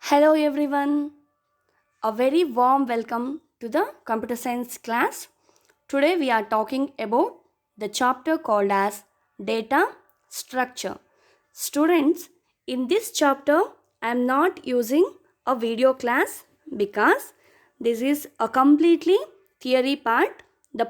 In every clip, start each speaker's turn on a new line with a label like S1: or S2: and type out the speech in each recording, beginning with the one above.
S1: Hello everyone, a very warm welcome to the computer science class. Today we are talking about the chapter called as data structure. Students, in this chapter I am not using a video class because this is a completely theory part. The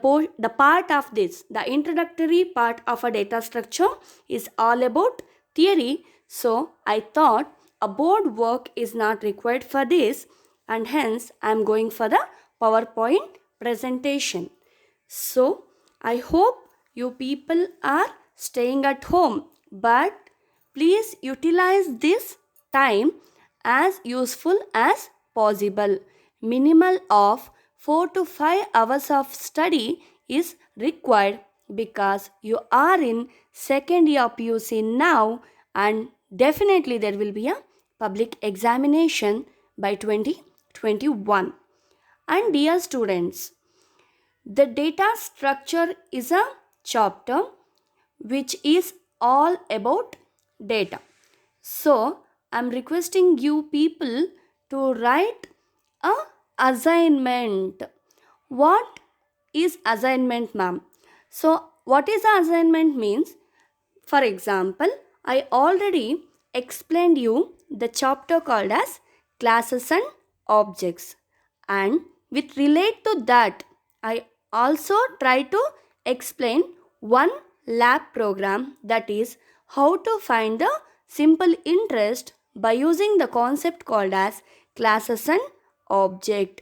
S1: part of this, the introductory part of a data structure is all about theory. So I thought a board work is not required for this, and hence I am going for the PowerPoint presentation. So I hope you people are staying at home, but please utilize this time as useful as possible. Minimal of 4 to 5 hours of study is required because you are in second year of PUC now, and definitely there will be a public examination by 2021. And dear students, the data structure is a chapter which is all about data. So, I'm requesting you people to write a assignment. What is assignment, ma'am? So, what is the assignment means? For example, I already explained you the chapter called as classes and objects, and with relate to that I also try to explain one lab program, that is how to find the simple interest by using the concept called as classes and object.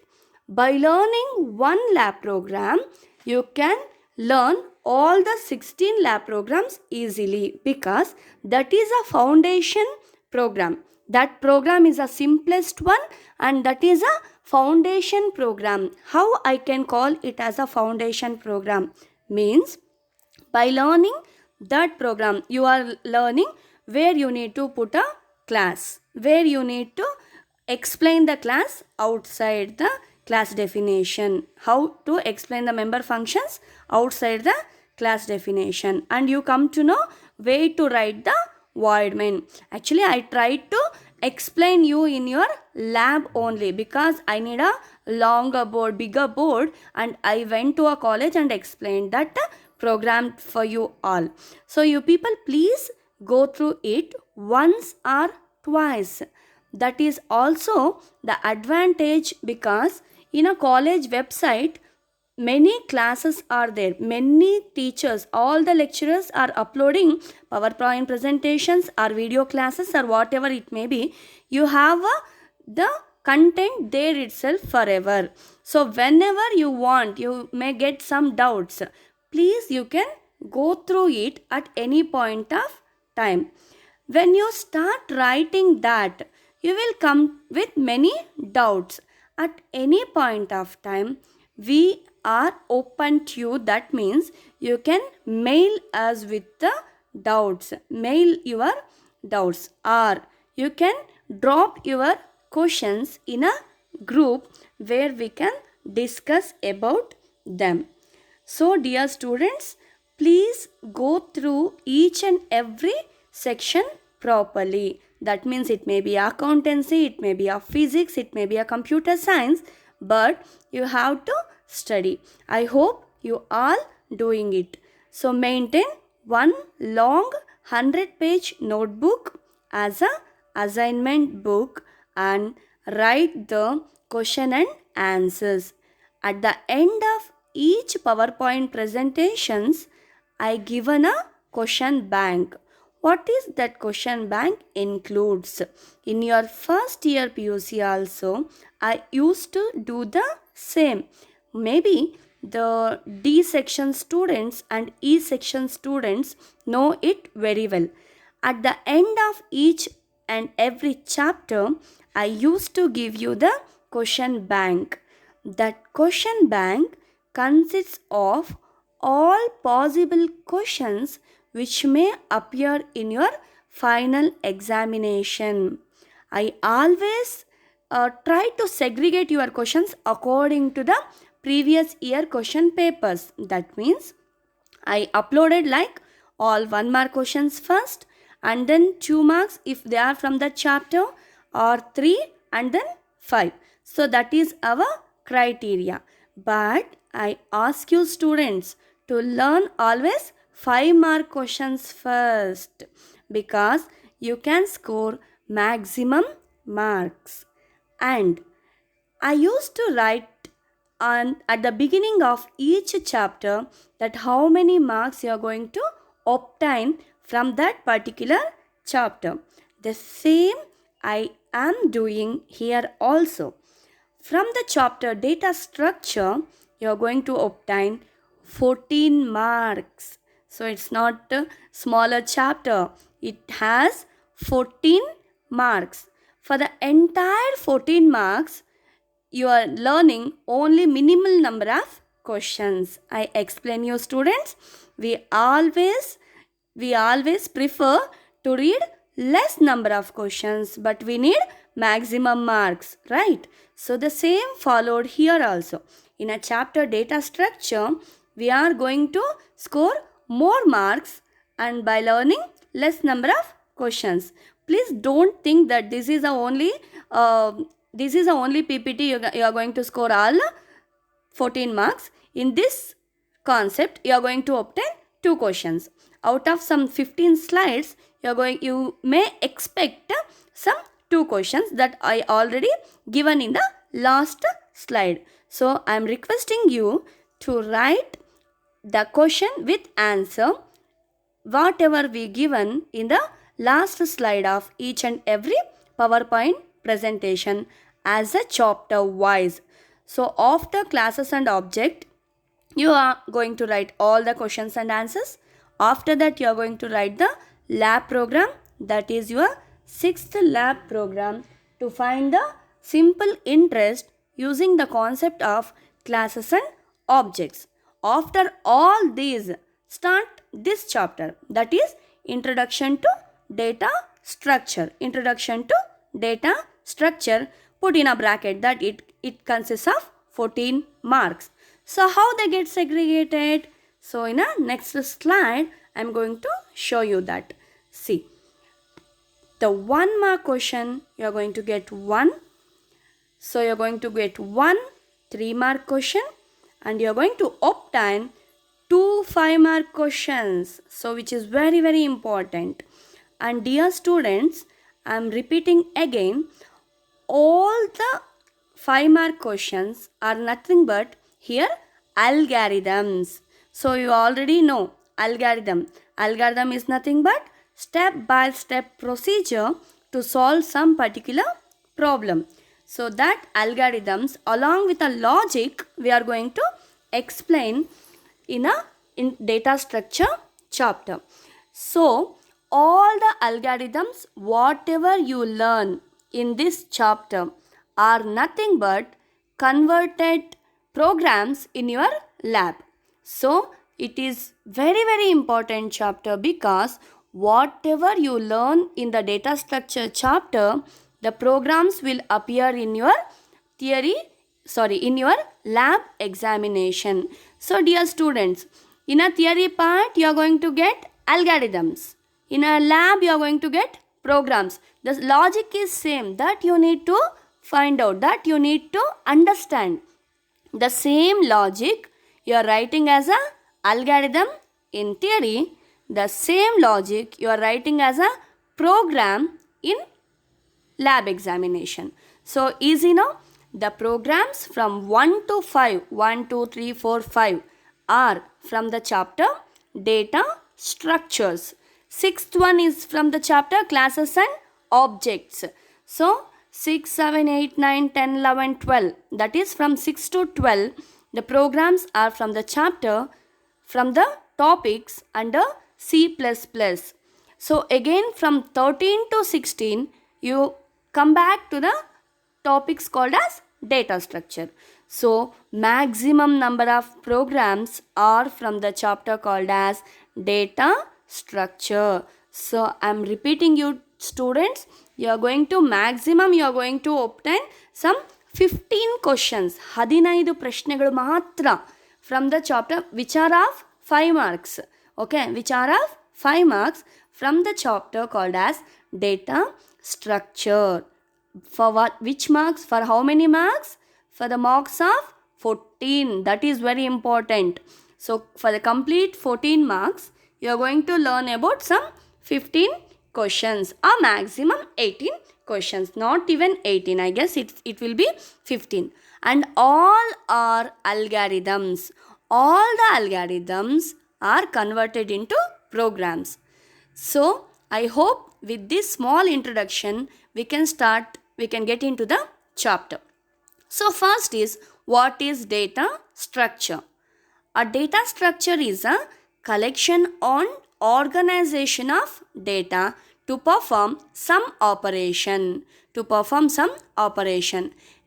S1: By learning one lab program, you can learn all the 16 lab programs easily because that is a foundation program. That program is the simplest one, and that is a foundation program. How I can call it as a foundation program means, by learning that program you are learning where you need to put a class, where you need to explain the class outside the class definition, how to explain the member functions outside the class definition, and you come to know where to write the void main. Actually I tried to explain you in your lab only because I need a longer board, bigger board, and I went to a college and explained that program for you all. So you people please go through it once or twice. That is also the advantage because in a college website many classes are there, many teachers, all the lecturers are uploading PowerPoint presentations or video classes or whatever it may be. You have the content there itself forever. So whenever you want, you may get some doubts, please you can go through it at any point of time. When you start writing that, you will come with many doubts. At any point of time, we are open to you. That means you can mail us with the doubts. Mail your doubts, or you can drop your questions in a group where we can discuss about them. So, dear students, please go through each and every section properly. That means it may be accountancy, it may be a physics, it may be a computer science, but you have to study. I hope you all doing it. So maintain one long 100-page notebook as a assignment book and write the question and answers. At the end of each PowerPoint presentations, I given a question bank. What is that question bank includes? In your first year PUC also, I used to do the same. Maybe the D section students and E section students know it very well. At the end of each and every chapter, I used to give you the question bank. That question bank consists of all possible questions which may appear in your final examination. I always try to segregate your questions according to the previous year question papers. That means I uploaded like all 1 mark questions first, and then 2 marks if they are from the chapter, or 3 and then 5. So that is our criteria. But I ask you students to learn always 5 mark questions first, because you can score maximum marks. And I used to write on at the beginning of each chapter that how many marks you are going to obtain from that particular chapter. The same I am doing here also. From the chapter data structure, you are going to obtain 14 marks. So it's not a smaller chapter. It has 14 marks. For the entire 14 marks, you are learning only minimal number of questions. I explain you students, we always prefer to read less number of questions, but we need maximum marks, right? So the same followed here also. In a chapter data structure, we are going to score more marks and by learning less number of questions. Please don't think that this is the only PPT you are going to score all 14 marks. In this concept, you are going to obtain 2 questions. Out of some 15 slides, you may expect some 2 questions that I already given in the last slide. So I am requesting you to write the question with answer whatever we given in the last slide of each and every PowerPoint presentation as a chapter wise. So after classes and object, you are going to write all the questions and answers. After that, you are going to write the lab program, that is your 6th lab program, to find the simple interest using the concept of classes and objects. After all these, start this chapter, that is introduction to data structure. Introduction to data structure, put in a bracket that it consists of 14 marks. So how they get segregated? So in a next slide, I am going to show you that. See, the 1 mark question, you are going to get 1. So you are going to get 1 3 mark question, and you are going to obtain 2 5 mark questions. So which is very very important. And dear students, I am repeating again, all the 5 mark questions are nothing but here algorithms. So you already know algorithm. Algorithm is nothing but step by step procedure to solve some particular problem. So that algorithms along with a logic we are going to explain in data structure chapter. So all the algorithms whatever you learn in this chapter are nothing but converted programs in your lab. So it is very very important chapter, because whatever you learn in the data structure chapter, the programs will appear in your in your lab examination. So dear students, in a theory part you are going to get algorithms. In a lab you are going to get programs. The logic is same, that you need to find out, that you need to understand. The same logic you are writing as a algorithm in theory, the same logic you are writing as a program in lab examination. So easy now. The programs from 1 to 5, 1, 2, 3, 4, 5 are from the chapter data structures. 6th one is from the chapter classes and objects. So 6, 7, 8, 9, 10, 11, 12, that is from 6 to 12, the programs are from the chapter, from the topics under C++. So again from 13 to 16, you come back to the topics called as data structure. So maximum number of programs are from the chapter called as data structure. So I am repeating you students, you are going to obtain some 15 questions, 15 ಪ್ರಶ್ನೆಗಳು ಮಾತ್ರ from the chapter which are of 5 marks. Okay, which are of 5 marks from the chapter called as data structure. For what? Which marks? For how many marks? For the marks of 14. That is very important. So for the complete 14 marks, you are going to learn about some 15 questions or maximum 18 questions. Not even 18. I guess it will be 15. And all are algorithms. All the algorithms are converted into programs. So I hope with this small introduction we can get into the chapter. So first is, what is data structure? A data structure is a collection on organization of data to perform some operation.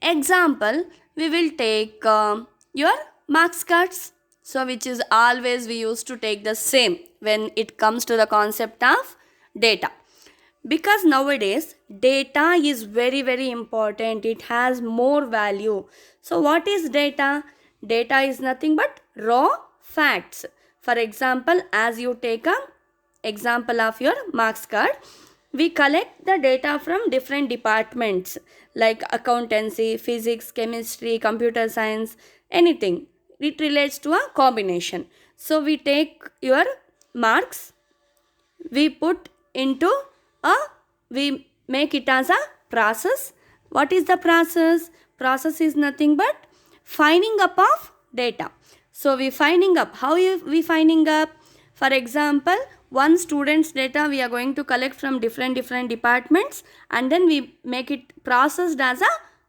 S1: Example, we will take your marks cards. So which is always we used to take the same when it comes to the concept of data. Because nowadays data is very important. It has more value. So what is data? Data is nothing but raw facts. For example, as you take a example of your marks card, we collect the data from different departments like accountancy, physics, chemistry, computer science, anything. It relates to a combination. So we take your marks, we put into a, we make it as a process. What is the process? Process is nothing but finding up of data. So we finding up. How we finding up? For example, one student's data we are going to collect from different departments, and then we make it processed as a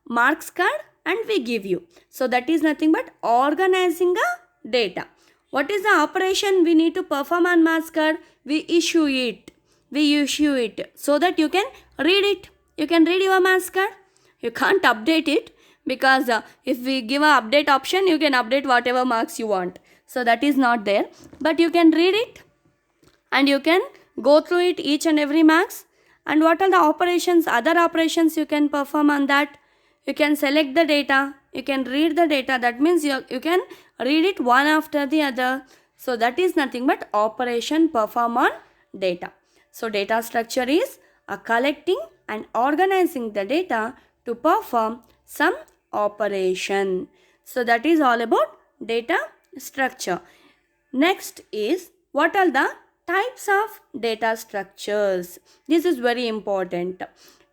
S1: marks card and we give you. So that is nothing but organizing a data. What is the operation we need to perform on marks card? We issue it so that you can read it. You can read your marks card. You can't update it because if we give a update option, you can update whatever marks you want. So that is not there. But you can read it and you can go through it each and every marks. And what are the operations, other operations you can perform on that? You can select the data. You can read the data. That means you can read it one after the other. So that is nothing but operation perform on data. So data structure is a collecting and organizing the data to perform some operation. So that is all about data structure. Next is, what are the types of data structures? This is very important.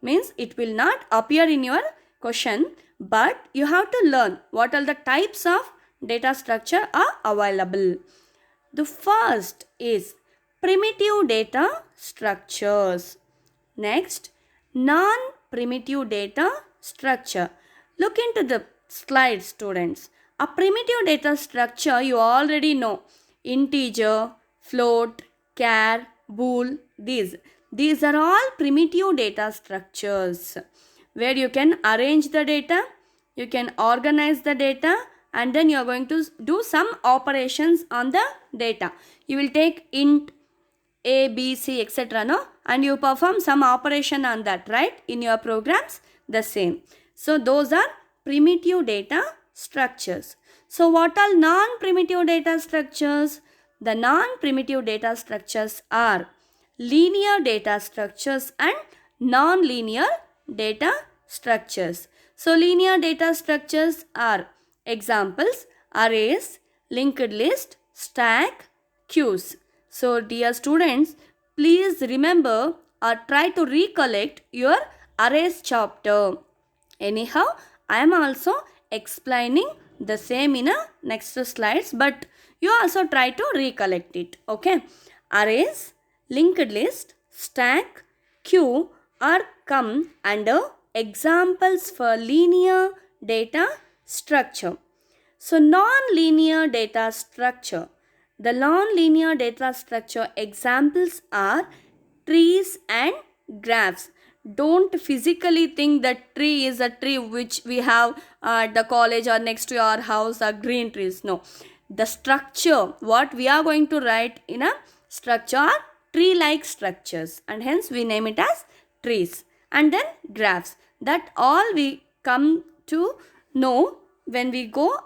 S1: Means it will not appear in your question, but you have to learn what are the types of data structure are available. The first is primitive data structures. Next, non-primitive data structure. Look into the slide, students. A primitive data structure you already know. Integer, float, char, bool, these are all primitive data structures where you can arrange the data, you can organize the data, and then you are going to do some operations on the data. You will take int a, B, C, etc. No? And you perform some operation on that, right? In your programs, the same. So those are primitive data structures. So what are non-primitive data structures? The non-primitive data structures are linear data structures and non-linear data structures. So linear data structures are examples: arrays, linked list, stack, queues. So dear students, please remember or try to recollect your arrays chapter. Anyhow, I am also explaining the same in a next slides, but you also try to recollect it. Okay. Arrays, linked list, stack, queue are come under examples for linear data structure. So non-linear data structure. The non-linear data structure examples are trees and graphs. Don't physically think that tree is a tree which we have at the college or next to our house are green trees. No. The structure, what we are going to write in a structure are tree-like structures, and hence we name it as trees. And then graphs. That all we come to know when we go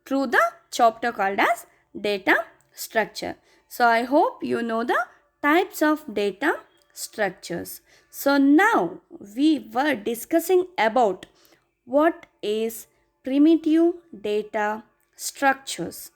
S1: through the chapter called as data structure. So I hope you know the types of data structures. So now we were discussing about what is primitive data structures.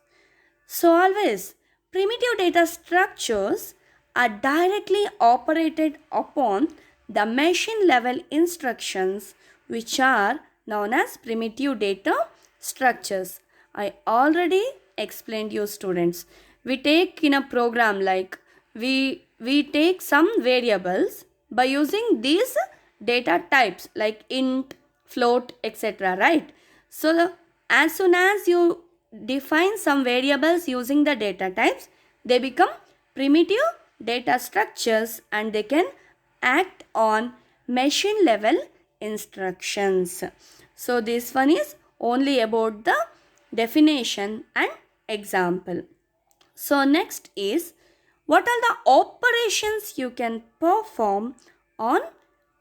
S1: So always primitive data structures are directly operated upon the machine level instructions which are known as primitive data structures. I already explained you students. We take in a program like we take some variables by using these data types like int, float, etc. Right? So as soon as you define some variables using the data types, they become primitive data structures and they can act on machine level instructions. So this one is only about the definition and example. So next is what are the operations you can perform on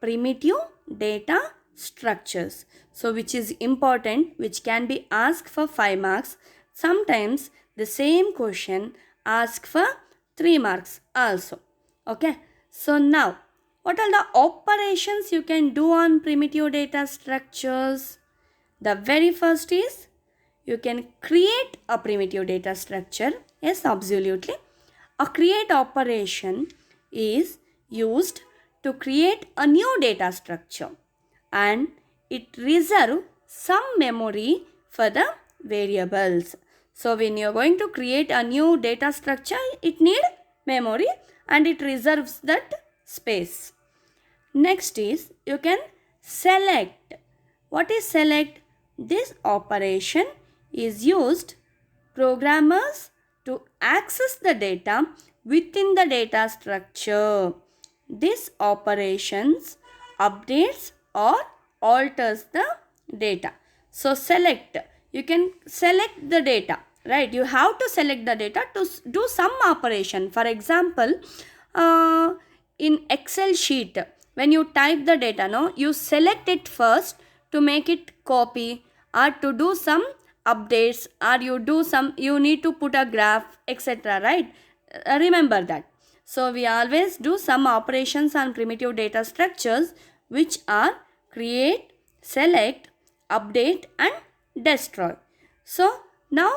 S1: primitive data structures. So which is important, which can be asked for 5 marks. Sometimes the same question asked for 3 marks also. Okay. So now what are the operations you can do on primitive data structures? The very first is you can create a primitive data structure. Yes, absolutely. A create operation is used to create a new data structure and it reserves some memory for the variables. So when you are going to create a new data structure, it needs memory and it reserves that space. Next is you can select. What is select? This operation is used programmers to access the data within the data structure. This operations updates or alters the data. So select, you can select the data, right? You have to select the data to do some operation. For example, in Excel sheet, when you type the data, no, you select it first to make it copy or to do some updates or you need to put a graph, etc. Right? Remember that. So we always do some operations on primitive data structures which are create, select, update and destroy. So now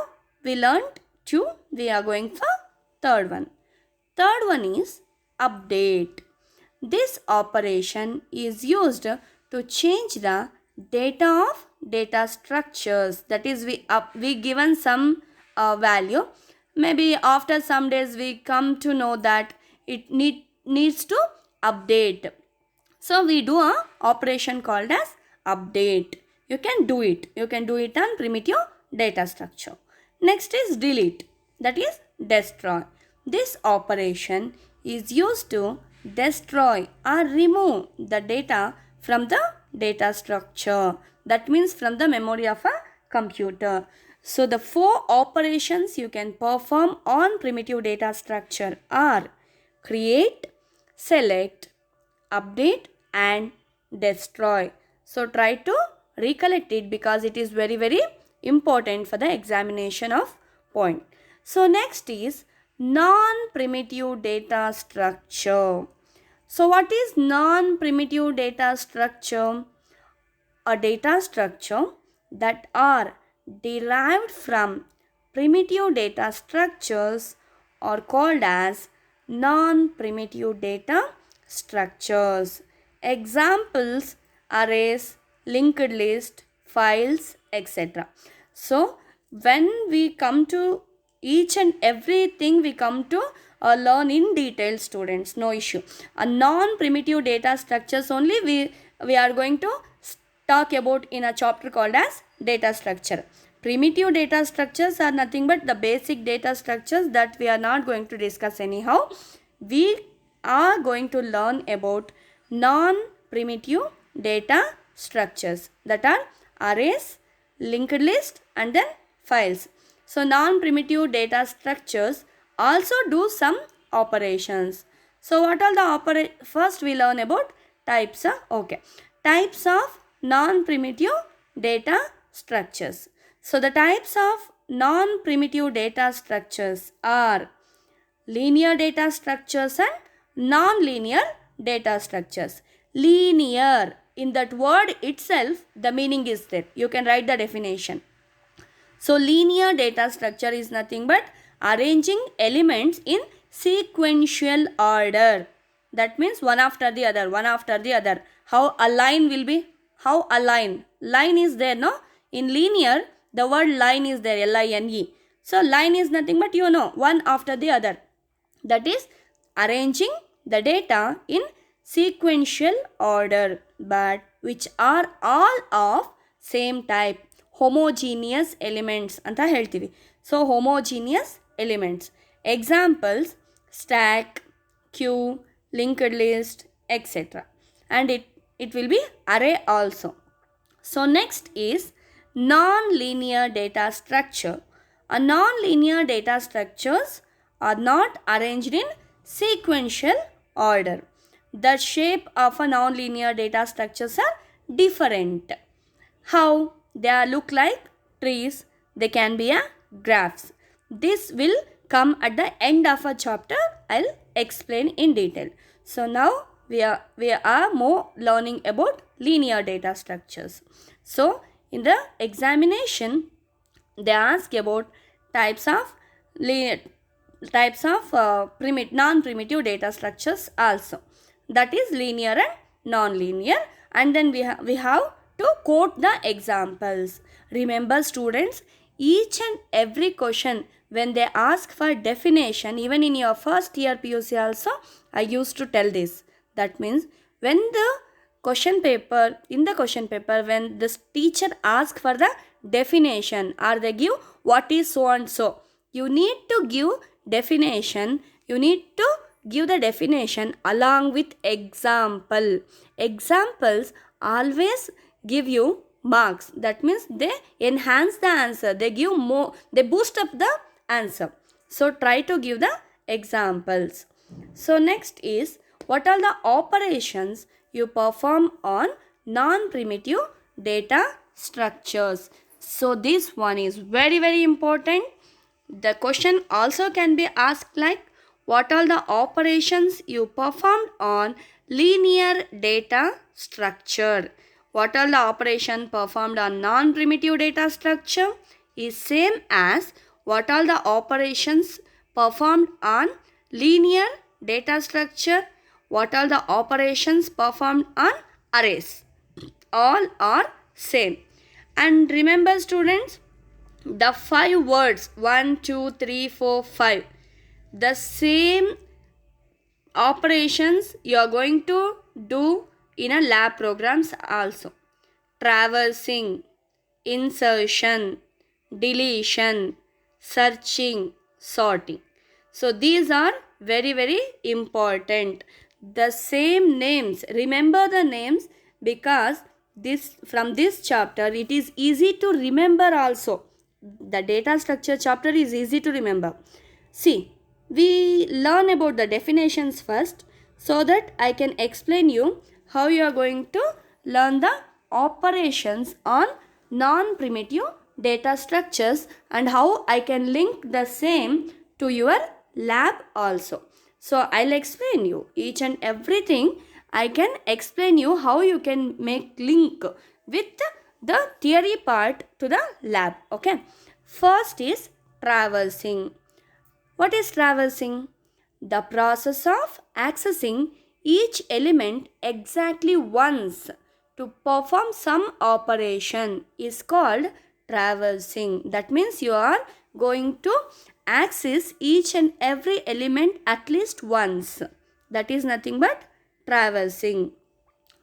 S1: we learned two. We are going for third one. Third one is update. This operation is used to change the data of data structures. That is, we given some value. Maybe after some days we come to know that it needs to update. So we do a operation called as update. You can do it. You can do it on primitive data structure. Next is delete. That is destroy. This operation is used to destroy or remove the data from the data structure. That means from the memory of a computer. So the 4 operations you can perform on primitive data structure are create, select, update and destroy. So try to recollect it because it is very important for the examination of point. So next is non-primitive data structure. So what is non-primitive data structure? A data structure that are derived from primitive data structures are called as non-primitive data structures. Examples: arrays, linked list, files, etc. So when we come to each and everything, we come to learn in detail, students. No issue. A non-primitive data structures only we are going to talk about in a chapter called as data structure. Primitive data structures are nothing but the basic data structures that we are not going to discuss anyhow. We are going to learn about non-primitive data structures, that are arrays, linked list and then files. So non-primitive data structures also do some operations. So what are the first we learn about types of types of non-primitive data structures. So the types of non-primitive data structures are linear data structures and non-linear data structures. Linear, in that word itself, the meaning is there. You can write the definition. So linear data structure is nothing but arranging elements in sequential order. That means one after the other, one after the other. How a line will be? How a line? Line is there, no? In linear, the word line is there, L-I-N-E. So line is nothing but, one after the other. That is arranging the data in sequential order, but which are all of same type. Homogeneous elements ಅಂತ ಹೇಳ್ತೀವಿ. So homogeneous elements. Examples: stack, queue, linked list, etc. And it will be array also. So next is non-linear data structure. A non-linear data structures are not arranged in sequential order. The shape of a non-linear data structures are different. How? They look like trees. They can be a graphs. This will come at the end of a chapter. I'll explain in detail. So now we are more learning about linear data structures. So in the examination, they ask about types of non-primitive data structures also. That is linear and non-linear. And then we have to quote the examples. Remember students, each and every question when they ask for definition, even in your first year PUC also, I used to tell this. That means when the question paper, when this teacher asks for the definition or they give what is so and so, you need to give definition. You need to give the definition along with example. Examples always give you marks. That means they enhance the answer. They give more, they boost up the answer. So try to give the examples. So next is, what are the operations you perform on non-primitive data structures? So this one is very, very important. The question also can be asked like, what are the operations you performed on linear data structure? What are the operation performed on non-primitive data structure is same as what are the operations performed on linear data structure. What are the operations performed on arrays? All are same. And remember students, the 5 words 1, 2, 3, 4, 5, the same operations you are going to do in a lab programs also. Traversing, insertion, deletion, searching, sorting. So these are very, very important. The same names, remember the names, because from this chapter it is easy to remember also. The data structure chapter is easy to remember. See, we learn about the definitions first so that I can explain you how you are going to learn the operations on non-primitive data structures and how I can link the same to your lab also. So I'll explain you each and everything. I can explain you how you can make link with the theory part to the lab. Okay. First is traversing. What is traversing? The process of accessing each element exactly once to perform some operation is called traversing. That means you are going to access each and every element at least once. That is nothing but traversing.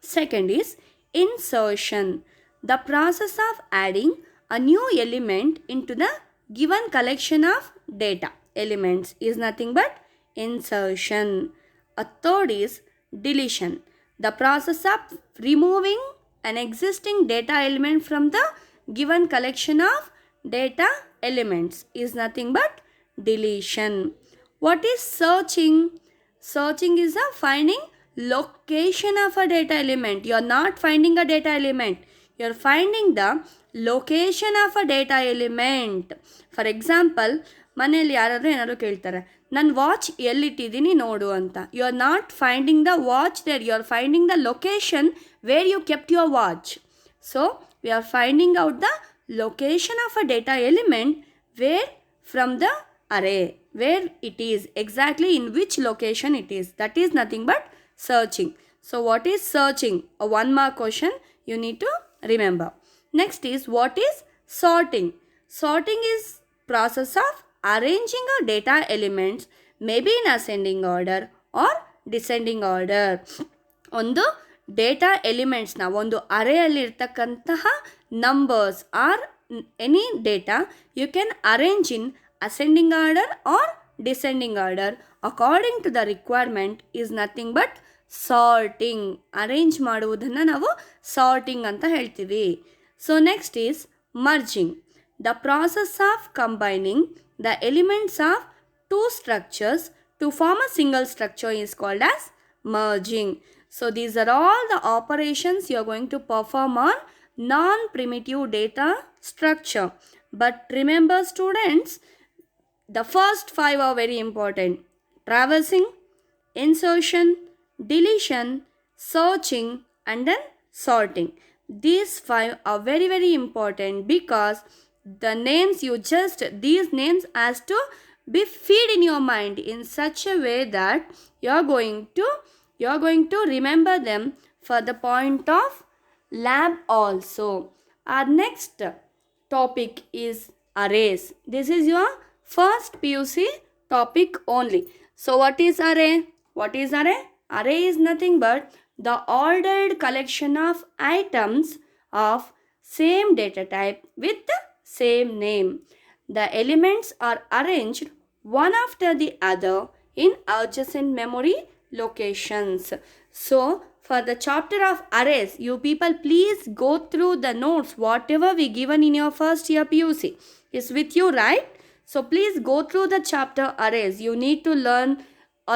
S1: Second is insertion. The process of adding a new element into the given collection of data elements is nothing but insertion. A third is deletion. The process of removing an existing data element from the given collection of data elements is nothing but deletion. What is searching? Searching is a finding location of a data element. You are not finding a data element. You are finding the location of a data element. For example, ಮನೆಯಲ್ಲಿ ಯಾರಾದರೂ ಏನಾದರೂ ಕೇಳ್ತಾರೆ, ನನ್ನ watch ಎಲ್ಲಿಟ್ಟಿದ್ದೀನಿ ನೋಡು ಅಂತ. You are not finding the watch there, you are finding the location where you kept your watch. So we are finding out the location of a data element where from the array, where it is, exactly in which location it is. That is nothing but searching. So what is searching? A one mark question you need to remember. Next is, what is sorting? Sorting is process of arranging a data elements, maybe in ascending order or descending order. ಒಂದು data ಎಲಿಮೆಂಟ್ಸ್ನ ಒಂದು ಅರೇಯಲ್ಲಿರ್ತಕ್ಕಂತಹ numbers or any data you can arrange in ascending order or descending order according to the requirement is nothing but sorting. Arrange ಮಾಡುವುದನ್ನು ನಾವು sorting ಅಂತ ಹೇಳ್ತೀವಿ. So next is merging. The process of combining the elements of two structures to form a single structure is called as merging. So these are all the operations you are going to perform on non-primitive data structure. But remember students, the first 5 are very important: traversing, insertion, deletion, searching, and then sorting. These 5 are very very important because the names these names has to be feed in your mind in such a way that you are going to remember them for the point of lab also. Our next topic is arrays. This is your first PUC topic only. So what is array? What is array? Array is nothing but the ordered collection of items of same data type with the same name. The elements are arranged one after the other in adjacent memory locations. So for the chapter of arrays, you people please go through the notes whatever we given in your first year PUC is with you, right? So please go through the chapter arrays. You need to learn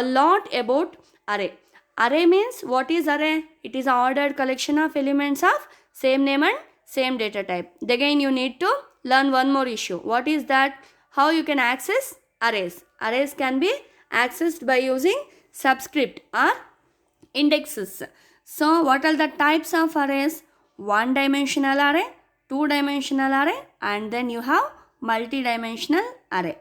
S1: a lot about array. Array means, what is array? It is an ordered collection of elements of same name and same data type. Again you need to learn one more issue. What is that? How you can access arrays. Arrays can be accessed by using subscript or indexes. So what are the types of arrays? One dimensional array, two dimensional array, and then you have multi-dimensional array.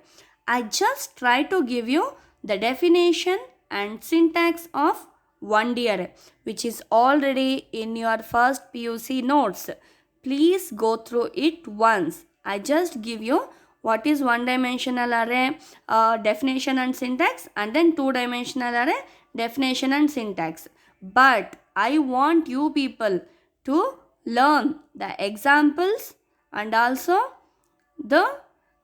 S1: I just try to give you the definition and syntax of 1D array, which is already in your first PUC notes. Please go through it once. I just give you what is one dimensional array definition and syntax, and then two dimensional array definition and syntax. But I want you people to learn the examples and also the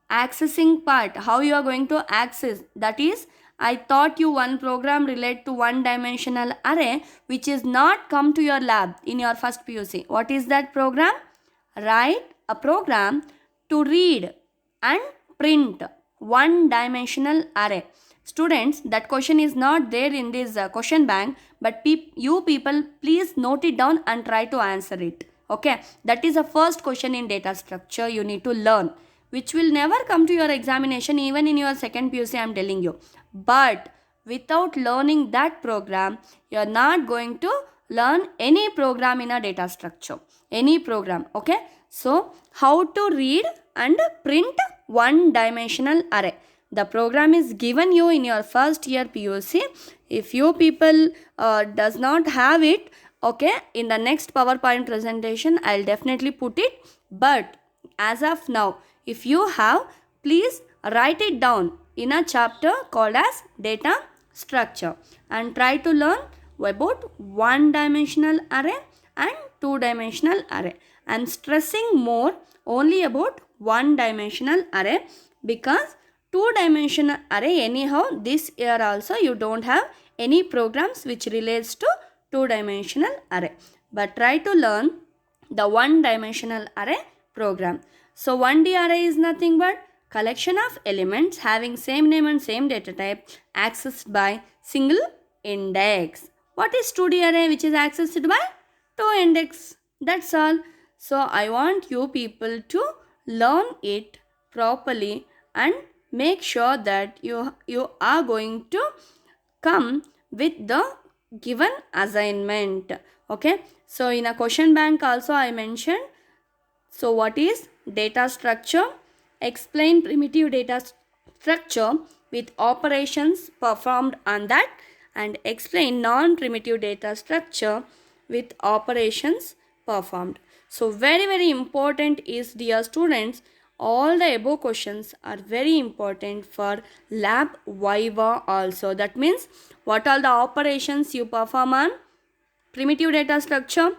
S1: accessing part, how you are going to access. That is, I taught you one program related to one dimensional array which is not come to your lab in your first PUC. What is that program? Write a program to read and print one dimensional array. Students, that question is not there in this question bank, but you people please note it down and try to answer it. Okay, that is the first question in data structure you need to learn, which will never come to your examination even in your second PUC, I am telling you. But without learning that program, you are not going to learn any program in a data structure, any program. Okay, so how to read and print one dimensional array. The program is given you in your first year PUC. If you people does not have it, okay, in the next PowerPoint presentation I'll definitely put it. But as of now, if you have, please write it down in a chapter called as data structure and try to learn about one dimensional array and two dimensional array. I'm stressing more only about one dimensional array because two dimensional array, anyhow this year also you don't have any programs which relates to two dimensional array, but try to learn the one dimensional array program. So 1D array is nothing but collection of elements having same name and same data type accessed by single index. What is 2D array, which is accessed by two index? That's all. So I want you people to learn it properly and make sure that you are going to come with the given assignment. Okay, so in a question bank also I mentioned. So what is data structure? Explain primitive data structure with operations performed on that, and explain non-primitive data structure with operations performed. So very important is, dear students, all the above questions are very important for lab viva also. That means what are the operations you perform on primitive data structure,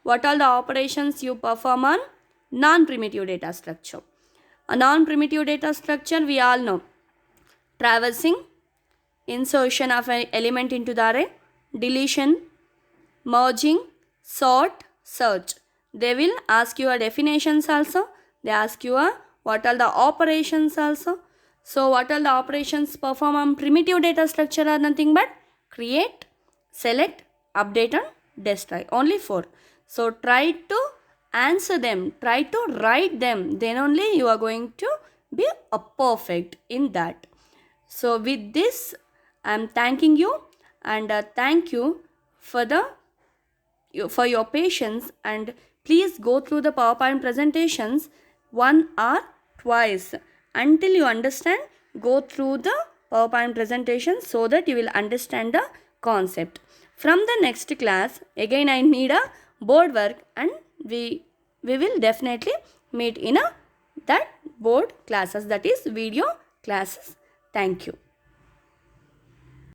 S1: what are the operations you perform on non-primitive data structure. A non-primitive data structure we all know: traversing, insertion of an element into the array, deletion, merging, sort, search. They will ask you a definitions also. They ask you a what are the operations also. So what are the operations performed on primitive data structure are nothing but create, select, update and destroy. Only 4. So try to answer them, try to write them, then only you are going to be a perfect in that. So with this I am thanking you, and thank you for for your patience, and please go through the PowerPoint presentations one or twice until you understand. Go through the PowerPoint presentation so that you will understand the concept. From the next class again I need a board work, and we will definitely meet in a that board classes, that is video classes. Thank you.